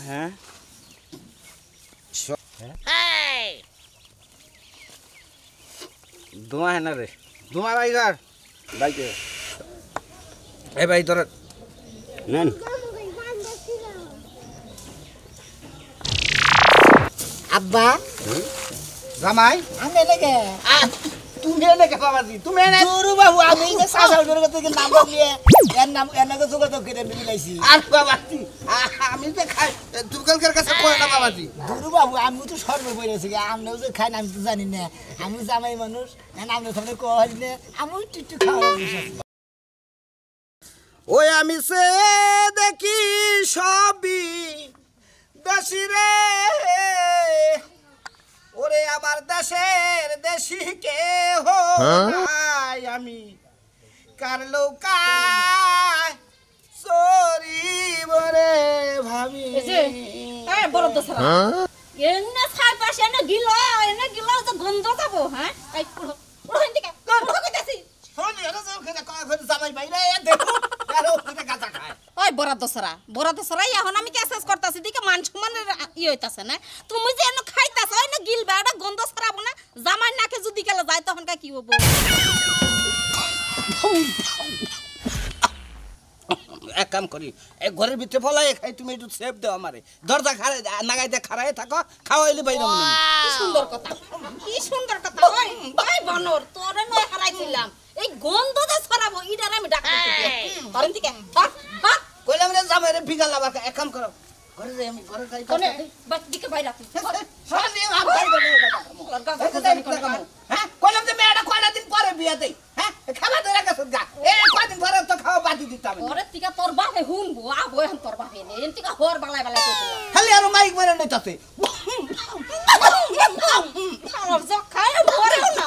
হ্যাঁ ধোঁয়া হ্যাঁ না রে ধোঁয়া ভাই ঘর ভাইকে এ ভাই তোর নেন আব্বা জামাই আমি লেগে তুমি এনেকে বাবাজি তুমি এনে গুরু বাবু আমি যে সাসাল করে থেকে নাম বলিয়ে এর নাম এনেকে যোগাযোগ করে মিলাইছি আর বাবাজি আমি তো খাই তুকালকার কাছে কয় না বাবাজি গুরু বাবু আমি তো সর্বে পড়েছি আমরাও যে খাই না আমি তো জানি না আমি জামাই মানুষ আমরা সামনে কই না আমি একটু খাওয়া ওই আমি সে দেখি সবই দেশি রে ওরে আমার দেশের দেশি কে হো আমি কার লৌকায় সরি বরে ভাবি এই বড় দছরা এনে ছাই পাশে এনে গিলো তো গন্ধ যাবো হ্যাঁ এই পুরো দিকে পুরো কইতাছি শোনি এরা যে ওখানে কয় করে জামাই ভাই রে দেখো আর ওখানে গাঁজা খায় ওই বড় দছরা এখন আমি কেসেস করতাছি দিকে মান সম্মানের ই হইতাছে না তুমি যে এনে খাইতাছ ওই না গিলবা এটা গন্ধ ছড়াবো না জামাই নাকে যদি গেলে যায় তখন কি হবো এক কাম করি এই ঘরের ভিতরে ফলাই খাই তুমি একটু সেফ দাও আমারে দরজা খাড়াই নাগাইতে খাড়াই থাকো খাওয়াইলে বাইরে মনে কি সুন্দর কথা ওই বনর তোরে নয় হারাইছিলাম এই গন্ধ যে ছড়াবো ইডার আমি ডাকতেছি ধরেন দিকে বাট কইলাম রে জামাই রে বিগাল লাবা এক কাম করো ঘরে যাই আমি ঘরে যাই কোনে বাট দিকে বাইরে তুই সরি আম খাই দেব হ্যাঁ কইলাম যে মেয়েটা কয়টা দিন পরে বিয়া দেই হ্যাঁ খাবার ধরে গেছ গা এই কয়দিন পরে তো খাওয়া বাদি দিতাম ওরে তিকা তোর বাপে হুনবো আবো এখন তোর বাপে নে এন্তিকা হর বালাই বালাই কইছিলাম খালি আর মাইক মারে নইতাছে সব জক খায় মরে না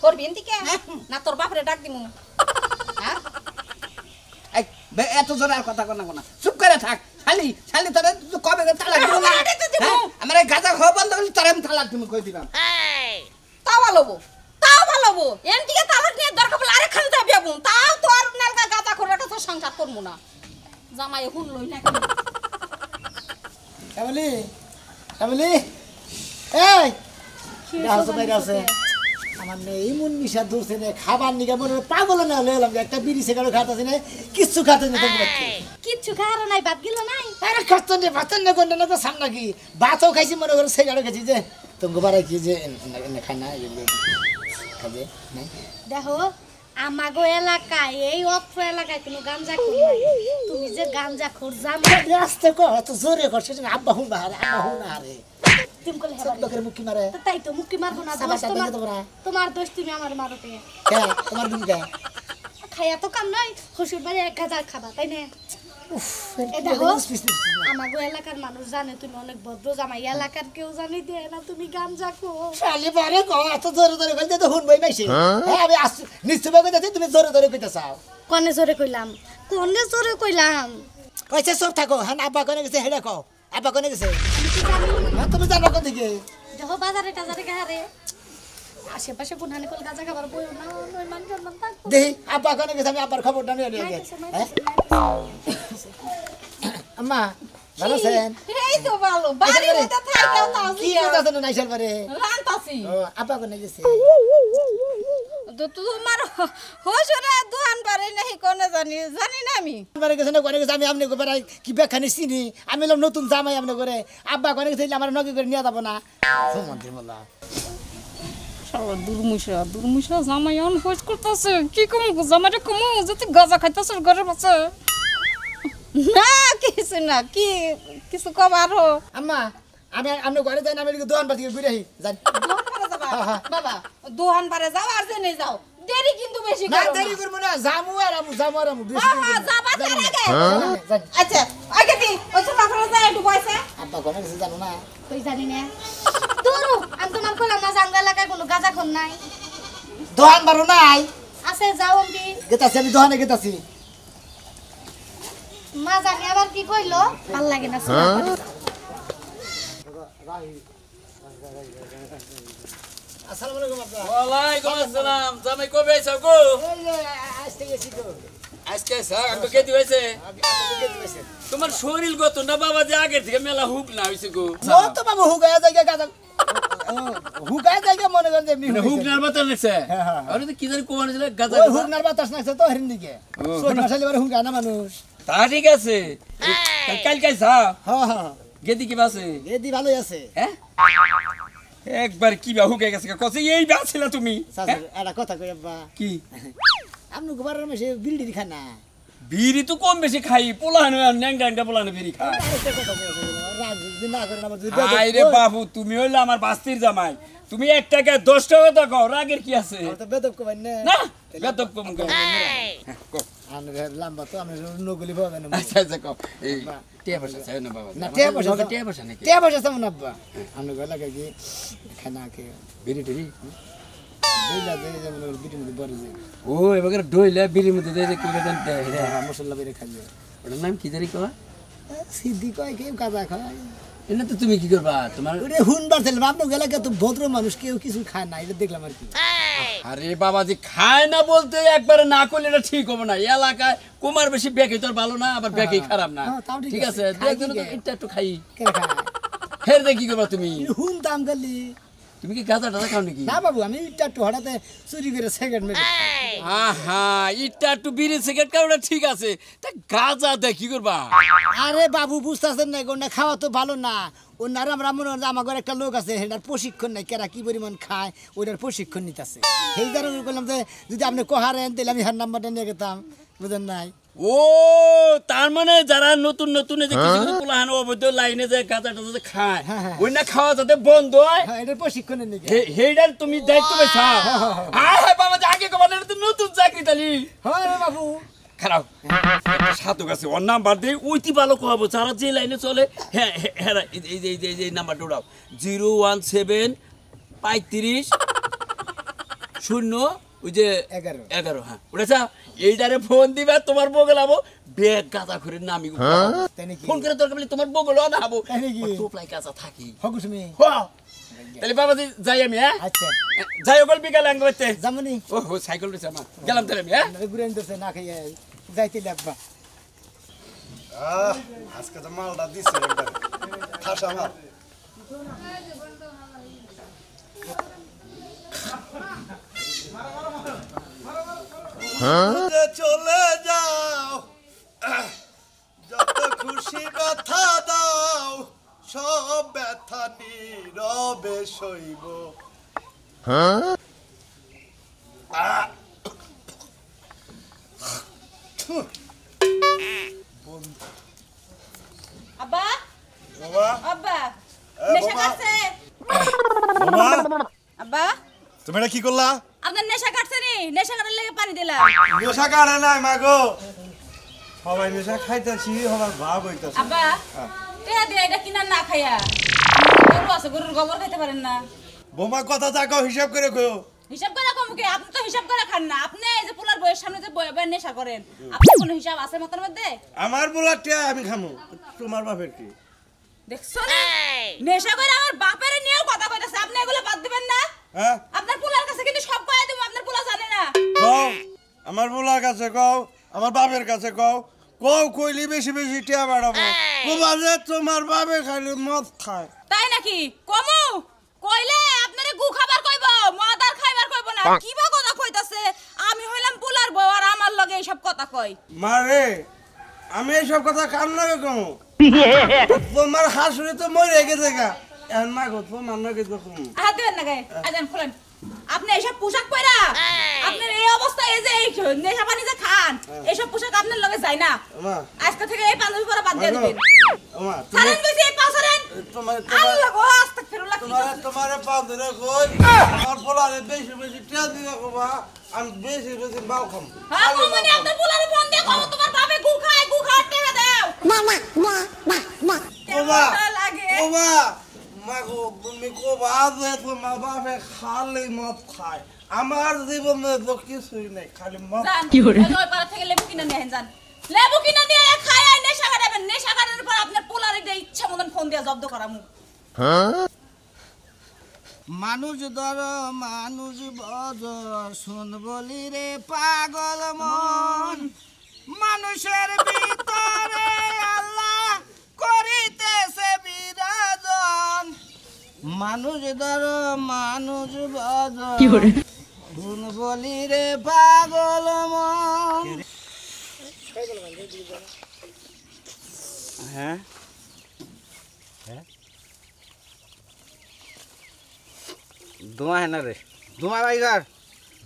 করবি এন্তিকা না তোর বাপরে ডাক দিমু হ্যাঁ এই এত জোরে আর কথা কোনা চুপ করে থাক খালি তোরে কবে তালাক দিব না আমার গাঁজা খাওয়া বন্ধ করলে তোরে আমি তালাক তুমি কই দিলাম তাও ভালোবো এন্তিকা তালাক নিয়ে দরকার বলে আরেকখান যাবি তাও তো আর নালকা গাঁজা করে তো সংসার করমু না জামাই হুন লই না ফ্যামিলি এই বাইরে আছে আমার নেই মন নিশা ধরছে না খাবার নিকে মনে পাগল না হলে এলাম একটা বিড়ি সিগারেট খাতাছি না কিচ্ছু খাতে না তোমরা কিচ্ছু খাওয়ার নাই বাদ গেল নাই আরে খাচ্ছেন না ভাতেন না কোন না তো সামনে কি ভাতও খাইছি মনে করে সিগারেট খাইছি যে তুমি বাড়াই কি যে খাই না খাবে নাই দেখো আমাগো এলাকায় এই অত্র এলাকায় কোনো গাঞ্জা খোর নাই তুমি যে গাঞ্জা খোর জামাই রাস্তে কো এত জোরে করছে আব্বা হুন বাহারে আম্মা হুন আরে তুমি কলে সব লোকের মুক্কি মারে তাই তো মুক্কি মারবো না তোমার দোষ তুমি আমার মারতে কে তোমার দিন কে খাইয়া তো কাম নাই শ্বশুর বাড়ি এক গাজা খাবা তাই না দেখো আমাগো এলাকার মানুষ জানে তুমি অনেক ভদ্র জামাই এলাকার কেউ জানি দেয় না তুমি গাঞ্জা খো শালি বারে কো এত জোরে জোরে কইতে তো হুন বই পাইছে হ্যাঁ আমি নিশ্চয় কইতাছি তুমি জোরে জোরে কইতাছাও কোনে জোরে কইলাম কইছে সব থাকো হ্যাঁ আব্বা কোনে গেছে হেডা কও আব্বা কোনে গেছে হ্যাঁ তুমি জানো কোন দিকে দেখো বাজারে টাজারে গারে আশেপাশে কোনখানে কল গাজা খাবার বই না ওই মান সম্মান থাক দেই আব্বা কোনে গেছে আমি আব্বার খবরটা নিয়ে নিয়ে আম্মা ভালো আছেন এই তো ভালো বাড়ি মধ্যে থাইকাও তাও কি কথা না নাইছাল পারে রান্তাছি ও আব্বা কোনে গেছে তো তোমার হোসরে দোকান পারে নাহি কোনে জানি না আমি বারে গেছে না কোনে গেছে আমি আমনে গোবারে কি বেখানি চিনি আমি লম নতুন জামাই আমনে করে আব্বা কোনে গেছে আমার নকি করে নিয়া যাব না মন্দির মোল্লা শালা দুর্মুষা জামাই অন হোস করতেছে কি কম জামাইটা কম যদি গাজা খাইতেছে ঘরের পাশে না কিছু না কি কিছু কবার আম্মা আমি আমনে ঘরে যাই না আমি দোকান বাতি ঘুরে আহি যাই দোকান পারে যাবা বাবা দোকান পারে যাও আর জেনে যাও দেরি কিন্তু বেশি না করো দেরি করব না জামু আর আমু বেশি যাবা তার আগে যাই আচ্ছা আগে দি ওই ছোটা করে যায় একটু বসে আব্বা কোনে গেছে জানো না কই জানি না তোর আমি তোমার কইলাম না জাঙ্গা এলাকায় কোনো গাজা খোর নাই দোকান বারো নাই আছে যাও আমি গেতাছি আমি দোকানে গেতাছি মা জানি আবার কি কইলো ভাল লাগে না শোনা আসসালামু আলাইকুম আব্বা ওয়ালাইকুম আসসালাম জামাই কবে আইছো গো এই যে আসতে গেছি তো আজকে স্যার আমি কে দিয়েছে তোমার শরীর গত না বাবা যে আগে থেকে মেলা হুক না হইছে গো ও তো বাবু হুগায় জায়গা গাজা হুগায় জায়গা মনে করেন যে এমনি হুক নার বাতাস লাগছে হ্যাঁ, হ্যাঁ। আরে তো কি জানি কোমানে ছিল গাজা ওই হুগনার বাতাস নাকছে তো হেরিন দিকে সোজ মাসালি বারে হুগা না মানুষ তা ঠিক আছে কাল কাল যা হ্যাঁ হ্যাঁ গেদি কি বাসে এদি ভালোই আছে হ্যাঁ একবার কি বা হুকে গেছে কসে এই বাছিলা তুমি সাসুর একটা কথা কই আব্বা কি আপনি গোবারের মাসে বিড়ি খানা বিড়ি তো কম বেশি খাই পোলানো ন্যাংডা পোলানো বিড়ি খাই আরে বাবু তুমি হইলে আমার বাস্তির জামাই তুমি 1 টাকা 10 টাকা তো কও রাগের কি আছে বেদব কবেন না না বেদব কম কও লম্বা তো আমি নগুলি পাবেন আচ্ছা আচ্ছা কও এই টিয়া পয়সা চাই না বাবা না টিয়া পয়সা টিয়া পয়সা নাকি টিয়া পয়সা সামনে আব্বা আমি গলা কি খানা কে বিড়ি টিড়ি দুইলা দে যেমন বিড়ি মধ্যে বড় যায় ও এবারে ডইলা বিড়ির মধ্যে দেয় কি বেদন দেয় হ্যাঁ মশলা বেরে খাই ওটার নাম কি জানি কয় সিদ্ধি কয় কেউ কাজা খায় এটা তো তুমি কি করবা তোমার ওরে হুনবার ছিলাম আপনার এলাকায় তো ভদ্র মানুষ কেউ কিছু খায় না এটা দেখলাম আর কি আরে বাবাজি খায় না বলতে একবারে না করলে এটা ঠিক হবে না এলাকায় কুমার বেশি বেঁকে তোর ভালো না আবার বেঁকে খারাপ না হ্যাঁ, তাও ঠিক ঠিক আছে। আছে খাই একদিন কি তো কে? এটা একটু খাই কে খায় ফের দিয়ে কি করবা তুমি হুন দাম গেলি তুমি কি গাঁজা টাজা খাও নাকি না বাবু আমি ইটা একটু হঠাৎ চুরি করে সেকেন্ড মেরে আহা ইটা একটু বিড়ি সিগারেট খাওয়া ঠিক আছে তা গাঁজা দেয় কি করবা আরে বাবু বুঝতেছেন না কোনটা খাওয়া তো ভালো না ও নারাম রামন আমার ঘরে একটা লোক আছে সেটার প্রশিক্ষণ নাই কেরা কি পরিমাণ খায় ওইটার প্রশিক্ষণ নিতেছে সেই কারণে বললাম যে যদি আপনি কহারেন তাহলে আমি হার নাম্বারটা নিয়ে গেতাম বুঝেন নাই ও তার মানে যারা নতুন নতুন এই যে কিছু কিছু পোলাহান অবৈধ লাইনে যে গাঁজা টাজা যে খায় হ্যাঁ, হ্যাঁ। ওই না খাওয়া যাতে বন্ধ হয় হ্যাঁ এটার প্রশিক্ষণের নিয়ে হেইডার তুমি দায়িত্ব পেছা আয় বাবা আগে কবার তো নতুন চাকরি তালি হ্যাঁ রে বাবু খারাপ একটা সাধক আছে ওর নাম্বার দিয়ে ওইটি ভালো খাওয়াবো যারা যে লাইনে চলে হ্যাঁ হ্যাঁ এই নাম্বারটা উঠাও 017 35 0 ওই যে 11 হ্যাঁ উঠেছা এইটারে ফোন দিবা তোমার বগল আবো ব্যাগ গাঁজা করে নামি ফোন করে দরকার বলে তোমার বগল না আবো টোপলাই গাঁজা থাকি হগুসমি তাহলে বাবাজি যাই আমি হ্যাঁ আচ্ছা যাই ওগল বিকালে আঙ্গ করতে জামনি ও সাইকেল রয়েছে আমার গেলাম তাহলে আমি হ্যাঁ ঘুরে আনতেছে না খাইয়া যাইতে লাগবা আজকে তো মালটা দিচ্ছে একবারে ঠাসা মাল চলে যাও যত খুশি ব্যথা দাও সব ব্যথা নীরবে সইব আব্বা বাবা আব্বা এ নেশা বাবা। কাটছে বাবা আব্বা তুমি এটা কি করলা আপনার নেশা কাটছে নি নেশা কাটার লেগে পানি দিলাম নেশা কাটে নাই মাগো সবাই নেশা খাইতেছি সবার ভাব হইতেছে আব্বা টেহা দিয়ে এটা কিনা না খাইয়া গরু আছে গরুর গোবর খাইতে পারেন না বোমা কথা থাকো হিসাব করে কো হিসাব করে কমকে আপনি তো হিসাব করে খান না আপনি এই যে পোলার বইয়ের সামনে যে বয়ে বয়ে নেশা করেন আপনার কোনো হিসাব আছে মতের মধ্যে আমার বলাটা আমি খামু তোমার বাপের কি দেখছো না নেশা করে আমার বাপের নিয়েও কথা কইতাছে আপনি এগুলো বাদ দিবেন না হ্যাঁ আপনার পোলার কাছে কিন্তু সব কয়ে দেবো আপনার পোলা জানে না কও আমার বলার কাছে কও আমার বাপের কাছে কও কও কইলি বেশি বেশি টিয়া বাড়াবো যে তোমার বাপে খালি মদ খায় তাই নাকি কমু কইলে আপনারে গু খাবার কইব মদ আর খাইবার কইব না কি বা কথা কইতাছে আমি হইলাম পোলার বউ আর আমার লগে এইসব কথা কই মারে আমি এইসব কথা কান লাগে কমু তোমার হাসুরে তো মরে গেছে গা এখন না গো তোমার নাকি তো কমু হাত দেবেন না গায়ে আজান খুলেন আপনি এইসব পোশাক পরা আপনার এই অবস্থা এই যে এই নেশা পানি যে খান এইসব পোশাক আপনার লগে যায় না ওমা আজকে থেকে এই পাঞ্জাবি পরা বাদ দিয়ে দিবেন ওমা সারেন বেশি এই পাছরেন তোমার আল্লাহ গো আস্তাগফিরুল্লাহ তোমার পাঁচরে কই আমার পোলারে বেশি বেশি টিয়া দিবা কবা আমি বেশি বেশি বাল খাম হ্যাঁ কমনি আপনার পোলারে ফোন দিয়ে কম তোমার বাপে গু খায় টেহা দাও ওমা লাগে ওমা মাগো তুমি কবা যে তোমার বাপে খালি মদ খায় আমার জীবনে তো কিছুই নেই খালি মদ জান কি করে ওই পাড়া থেকে লেবু কিনে নিয়ে যান লেবু কিনে নিয়ে খায় আর নেশা কাটাবেন নেশা কাটানোর পর আপনার পোলারে দিয়ে ইচ্ছা মতন ফোন দিয়ে জব্দ করামু মানুষ ধর মানুষ বজর শুন বলি রে পাগল মন মানুষের ভিতরে আল্লাহ করিতেছে বিরাজন মানুষ ধরো মানুষ ভজন গুণ বলি রে পাগল মন হ্যাঁ ধোঁয়া है ना रे धुआं भाई घर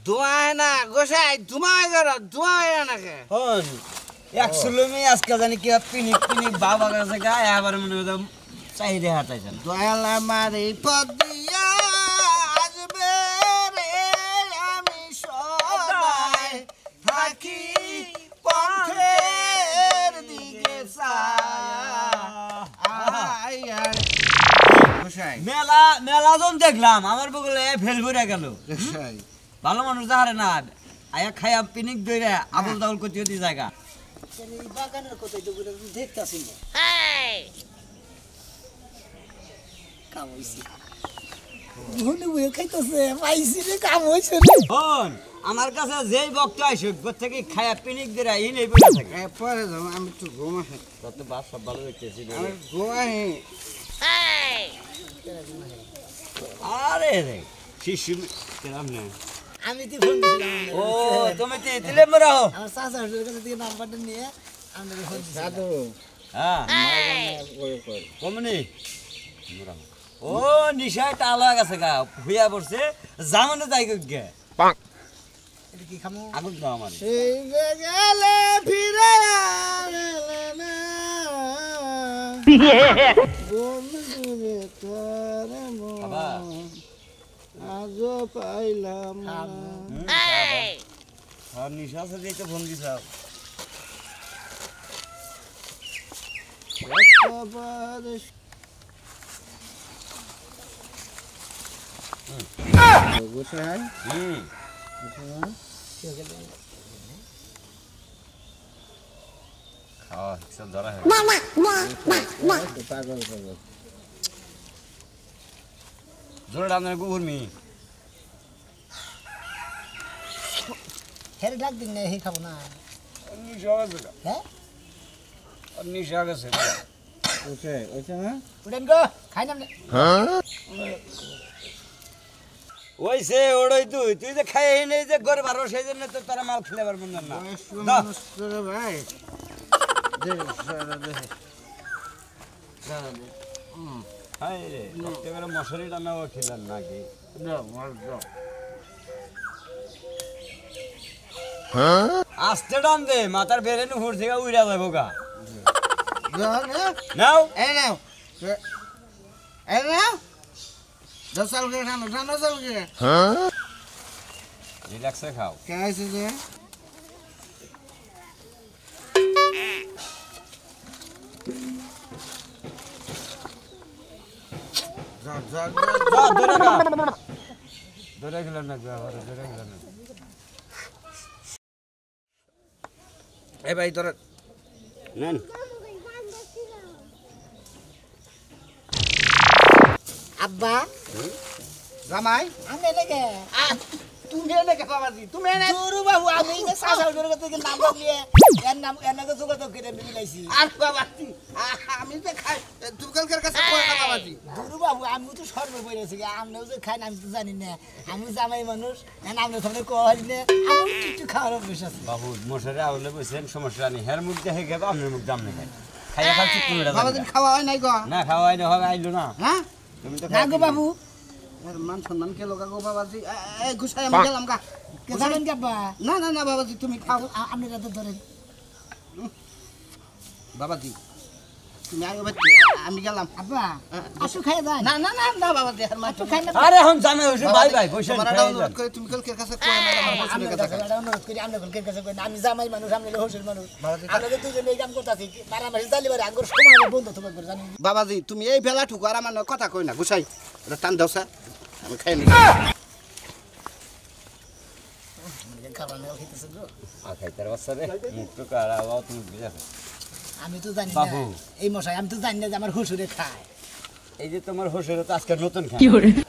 धुआं है ना गोसाई धुआं घर धुआं है ना के হন একচুয়ালি আমি আজকে জানি কি পিনিক পিনিক বাবা কাছে গায়ে আবার মনে হতো চাহিদা হাঁটাইছেন দয়ালা মারি পদিয়া আসবে রে আমি সদাই থাকি পথের দিকে আয় আয় গোসাই মেলা মেলা জন দেখলাম আমার বগলে ফেল ভরে গেল গোসাই ভালো মানুষ যাহারে না আয়া খায়া পিনিক দইরা আবল তাবল করতে হতে জায়গা এই বাগানের কথা তো দেখতাছি না কাম হইছে ধুনে বয়ে খাইতেছে পাইছি রে কাম হইছে রে হন আমার কাছে যেই বক্ত আইসুক থেকে খায়া পিনিক দইরা এই নেই বসে থাকে পরে যাও আমি তো ঘুমাই তত বাস সব ভালো দেখতেছি আমি ঘুমাই আরে রে শিশু কেরাম না আমি তো ফোন দিছিলাম ও তুমি দিলে মরা হো আমার চাচা হুজুরের কাছে থেকে নাম্বারটা নিয়ে আমি ফোন দিছি দাদু হ্যাঁ কমনি ও নিশায় টালা গেছে গা হুইয়া পড়ছে জামানে যাই গে এটা কি খামু আগুন দাও আমার সেই যে গেলে ফিরে আলে না বন্ধু রে তোর বাবা আজ পাইলাম না আর নিশা সাথে তো ফোন দিছ একবার গোসাই খাওয়া সব ধরা হয় পাগল পাগল জোরে ডান গুগুর মি হেরে ডাক দিন না হে খাবো না নিশা গেছে হ্যাঁ নিশা গেছে গোসাই ওইটা না উঠেন গো খাই না ওইসে ওড়ই তুই তুই যে খাই নেই যে ঘরে বারো সেই জন্য তো তারা মাল খেলে পারবো না মানুষ তোরে ভাই দে সারা দে হাই রে একেবারে মশারি টানাও খেলেন নাকি দাও মার দাও আস্তে টান দে মাথার বেরেন উপর থেকে উইরা যাবো গা দাও না নাও এই নাও এই নাও 10 সাল के खाना 10 साल के রিল্যাক্সে খাও कैसे जे जा जा যা ধরে গা ধরে গেল না গা ধরে গেল না ए भाई তোর নেন আব্বা জামাই আমি লাগে তুমি এনে কে বাবাজি তুমি এনে গুরু বাবু আমি যে চাচা হুজুরের কাছে থেকে নাম্বার নিয়ে এর নাম এর নামে যোগাযোগ করে মিলাইছি আর বাবাজি আমি তো খাই তুকলকের কাছে কই না বাবাজি গুরু বাবু আমি তো সর্বে পড়েছি আমরাও যে খাই না আমি তো জানি না আমি জামাই মানুষ আমরা সামনে কই না আমি কিছু খাওয়ার অভ্যাস আছে বাবু মশারি আউলে বসেন সমস্যা নেই হের মুখ দেখে গেবে আপনার মুখ দাম নেই খাইয়া খাচ্ছি তুমি বাবাজি খাওয়া হয় নাই গো না খাওয়াই না হবে আইলো না হ্যাঁ তুমি তো না গো বাবু মান সম্মান কে লোকা গো বাবাজি এই গুছাই আমি গেলাম গা কে জানেন কি আব্বা না না না বাবাজি তুমি খাও আপনি রাতে ধরেন বাবাজি তুমি আগে বাচ্চা আমি গেলাম আব্বা আসু খাই যায় না না না না বাবাজি আর মা একটু খাই না আরে এখন জামে হইছে বাই বাই বসে তোমার অনুরোধ করে তুমি কালকের কাছে কই না আমার বসুনের কাছে অনুরোধ করি আমরা কলকের কাছে কই না আমি জামাই মানুষ আমি হোসের মানুষ বাবাজি, আমরা দুজন এই কাম করতেছি বারা মাসে জালি বারে আগর সময় বন্ধ তোমার করে জানি বাবাজি তুমি এই বেলা ঠুকো আর আমার কথা কই না গুছাই এটা টান দাও স্যার আমি খাই নি খাবার নেওয়া খেতেছে গো আর খাইতার বাচ্চা রে মুখ তো কারাও তুমি বুঝাছো আমি তো জানি না বাবু। এই মশাই আমি তো জানি না যে আমার হুসুরে খায় এই যে তোমার হোসের তো আজকে নতুন খায়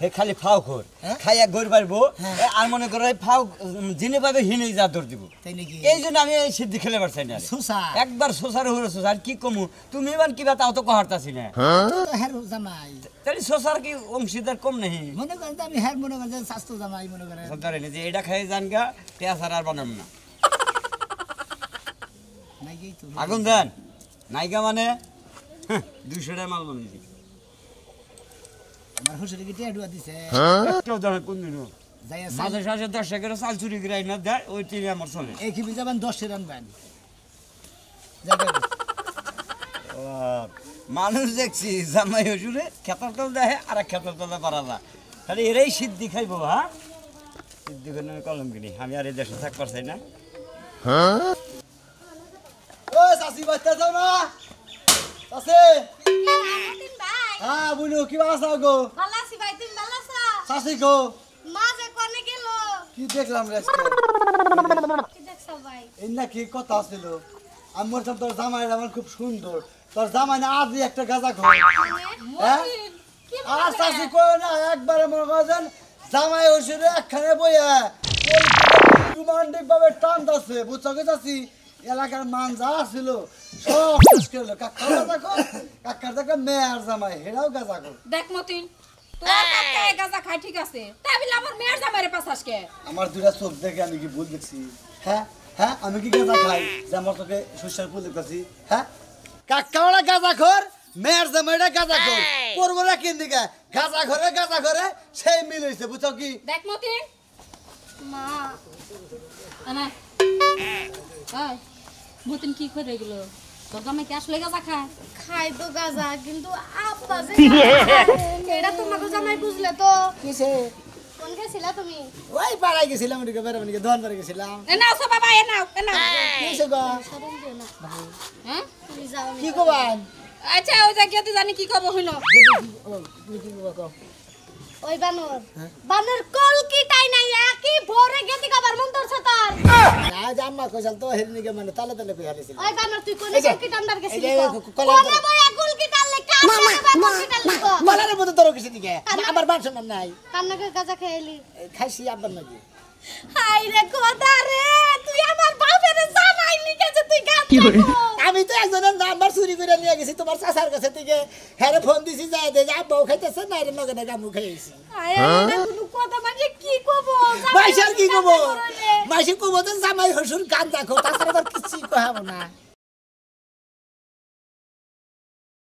হে খালি ফাও খোর খাইয়া গইর পারবো আর মনে করো এই ফাও জিনে পাবে হিনে যা দর দিব তাই নাকি এই জন্য আমি এই সিদ্ধি খেলে পারছি না সুসা একবার সোসার হরে সোসার কি কমু তুমি এবার কিবা তাও তো কহারতাছি না তো হ্যাঁ জামাই তাহলে সোসার কি অংশীদার কম নেই মনে করেন যে আমি হ্যাঁ মনে করেন যে স্বাস্থ্য জামাই মনে করেন ধরেন যে এটা খাই জান গা পেঁয়াজ আর বানাম না নাকি তো আগুন দেন নাইগা মানে 200 টাকা মাল বানিয়েছি আমার হুজুরে কি টিয়া ডুয়া দিছে কেউ জানে কোন দিন যাই মাঝে সাঝে 10 টাকা চাল চুরি করে না দেয় ওই টিভি আমার চলে এই কি বিজাবান 10 এর আনবেন মানুষ দেখছি জামাই হসুরে খেতার তল দেয় আর খেতার তলে পারা যা তাহলে এরাই সিদ্ধি খাইবো হ্যাঁ সিদ্ধি করে কলম কিনি আমি আর এই দেশে থাকতে পারছি না ও সাসি বাচ্চা যাও না সাসি তিন ভাই হ্যাঁ বুনু কি বাসা গো ভালো আছি ভাই তুমি ভালো আছো সাসি গো মা যে কোনে গেল কি দেখলাম রেস্টে কি দেখছো ভাই এই না কি কথা ছিল আমি বলতাম তোর জামাই আমার খুব সুন্দর তোর জামাই না আজই একটা গাঁজা খাও হ্যাঁ আর সাসি কো না একবারে মনে করেন জামাই হইছে একখানে বইয়া রোমান্টিক ভাবে টানতাছে বুঝছো কি চাচি এলাকার মান যা ছিল সব শেষ করলো কাকার দেখো কাকার দেখো মেয়ার জামাই হেরাও গাঁজা খাও দেখ মতিন তোর কাকা গাঁজা খায় ঠিক আছে তাই বলে আমার মেয়ের জামাইরে পাছাসকে আমার দুটা চোখ দেখে আমি কি ভুল দেখছি হ্যাঁ হ্যাঁ আমি কি গাঁজা খাই যে আমার তোকে শস্যের ফুল দেখতেছি হ্যাঁ কাকাওয়ালা গাঁজা খোর মেয়ের জামাইটা গাঁজা খোর করবো না কিন দিকে গাঁজা ঘরে সেই মিল হয়েছে বুঝছো কি দেখ মতিন মা আনা এই মতিন কি করে গেল তোর জামাই কি আসলে গাঁজা খায় খাই তো গাজা কিন্তু আপা যে এটা তোমাকে জামাই বুঝলে তো কিসে কোন গেছিলা তুমি ওই পাড়ায় গেছিলাম ওদিকে বেড়াবানিকে দোকান পাড়ে গেছিলাম এ নাও সব বাবা এ নাও কিসে গো শরম দিও না হ্যাঁ তুমি যাও আমি কি কবান আচ্ছা ওই জায়গাতে জানি কি খবর হইলো কি কবা ওই বানর বানর কলকি টাই নাই একই ভোরে গেতি খাবার মন তোর ছাতার না জাম্মা কইছাল তো হেরনিকে মানে তালে কই হালিছিল ওই বানর তুই কোন এই যে, কলকি টান্ডার গেছিলি এই যে, কলার কোন ধরে। বয়া কলকি টানলে কান কলকি টানলি গো মালার মতো তোর কিছু দিকে আমার মান সম্মান নাই কান্নাকে গাজা খেলি খাইছি আব্বার নাকি হাই রে কোদা রে তুই আমার বাপের জামাই লিখেছে তুই গান আমি তো একজনের নাম্বার চুরি করে নিয়ে গেছি তোমার চাচার কাছে থেকে হ্যাঁ ফোন দিছি যায় দে যা বউ খাইতেছে না রে নগনে গামু খাইছি আয় রে কোনো কথা মানে কি কব মাইশার কি কব মাইশি কব তো জামাই হসুর গান দেখো তাছাড়া তোর কিছুই কহাবো না